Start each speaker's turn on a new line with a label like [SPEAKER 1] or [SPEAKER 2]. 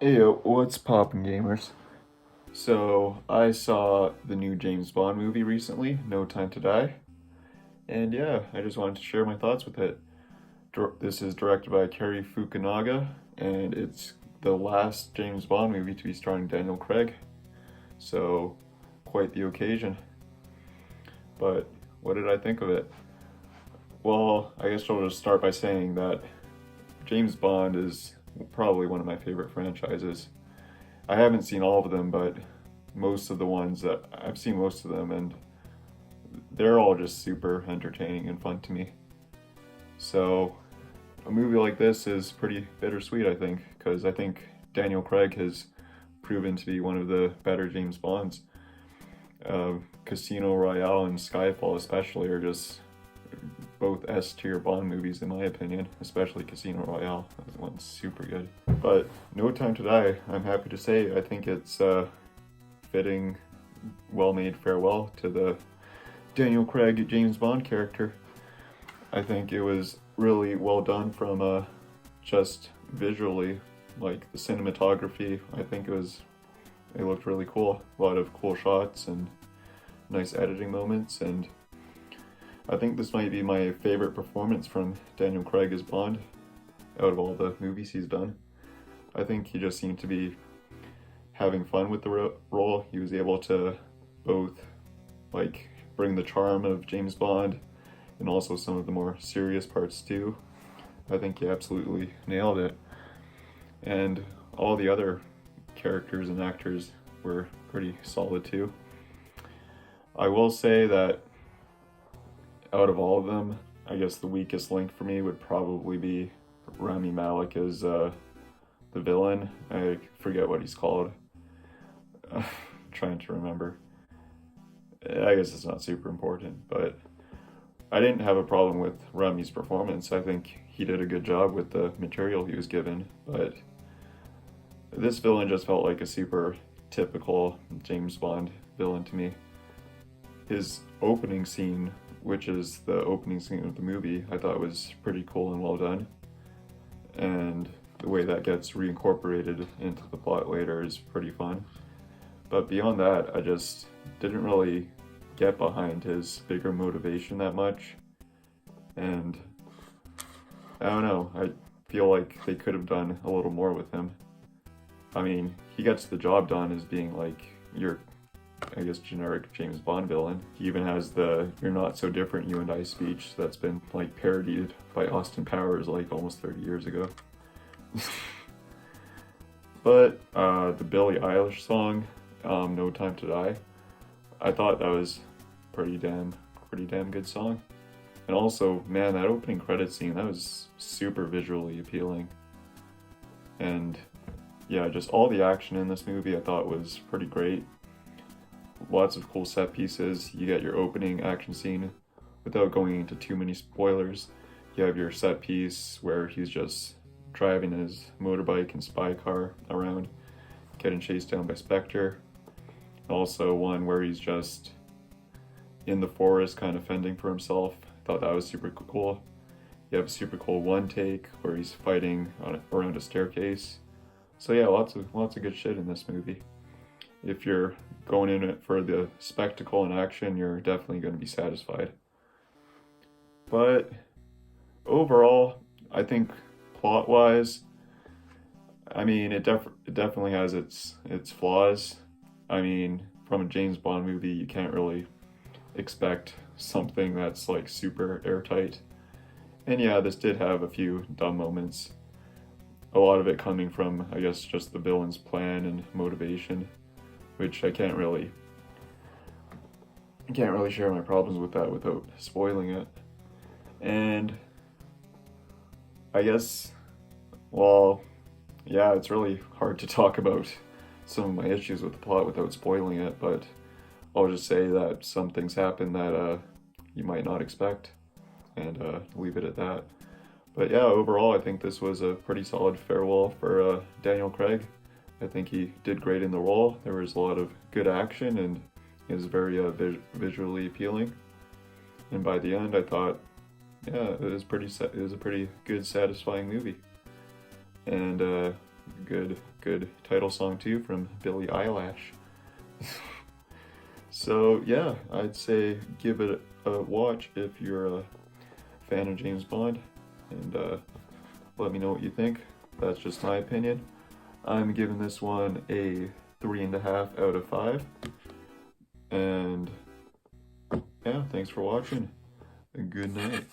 [SPEAKER 1] Hey, what's poppin', gamers? So, I saw the new James Bond movie recently, No Time to Die, and yeah, I just wanted to share my thoughts with it. This is directed by Cary Fukunaga, and it's the last James Bond movie to be starring Daniel Craig, so quite the occasion. But what did I think of it? Well, I guess I'll just start by saying that James Bond is probably one of my favorite franchises. I haven't seen all of them, but most of the ones that I've seen most of them, and they're all just super entertaining and fun to me. So a movie like this is pretty bittersweet, I think, because I think Daniel Craig has proven to be one of the better James Bonds. Casino Royale and Skyfall especially are just both S tier Bond movies in my opinion, especially Casino Royale. That one's super good. But No Time to Die, I'm happy to say, I think it's fitting, well-made farewell to the Daniel Craig James Bond character. I think it was really well done from just visually, like the cinematography. I think it looked really cool. A lot of cool shots and nice editing moments, and I think this might be my favorite performance from Daniel Craig as Bond out of all the movies he's done. I think he just seemed to be having fun with the role. He was able to both like bring the charm of James Bond and also some of the more serious parts too. I think he absolutely nailed it. And all the other characters and actors were pretty solid too. I will say that out of all of them, I guess the weakest link for me would probably be Rami Malek as the villain. I forget what he's called. Trying to remember. I guess it's not super important, but I didn't have a problem with Rami's performance. I think he did a good job with the material he was given, but this villain just felt like a super typical James Bond villain to me. His opening scene, which is the opening scene of the movie, I thought was pretty cool and well done. And the way that gets reincorporated into the plot later is pretty fun. But beyond that, I just didn't really get behind his bigger motivation that much. And I don't know, I feel like they could have done a little more with him. I mean, he gets the job done as being like your, I guess, generic James Bond villain. He even has the "You're not so different, you and I" speech that's been like parodied by Austin Powers like almost 30 years ago. But the Billie Eilish song, "No Time to Die," I thought that was pretty damn good song. And also, man, that opening credit scene, that was super visually appealing. And yeah, just all the action in this movie I thought was pretty great. Lots of cool set pieces. You get your opening action scene. Without going into too many spoilers, you have your set piece where he's just driving his motorbike and spy car around, getting chased down by Spectre. Also one where he's just in the forest kind of fending for himself. I thought that was super cool. You have a super cool one take where he's fighting around a staircase. So yeah, lots of good shit in this movie. If you're going in it for the spectacle and action, you're definitely going to be satisfied. But overall, I think plot-wise, I mean, it definitely has its flaws. I mean, from a James Bond movie, you can't really expect something that's like super airtight. And yeah, this did have a few dumb moments. A lot of it coming from, I guess, just the villain's plan and motivation, which I can't really share my problems with that without spoiling it. And I guess, well, yeah, it's really hard to talk about some of my issues with the plot without spoiling it, but I'll just say that some things happen that you might not expect, and leave it at that. But yeah, overall, I think this was a pretty solid farewell for Daniel Craig. I think he did great in the role. There was a lot of good action, and it was very visually appealing. And by the end, I thought, yeah, it was a pretty good, satisfying movie, and good good title song too from Billie Eilish. So yeah, I'd say give it a watch if you're a fan of James Bond, and let me know what you think. That's just my opinion. I'm giving this one a 3.5 out of 5. And yeah, thanks for watching. Good night.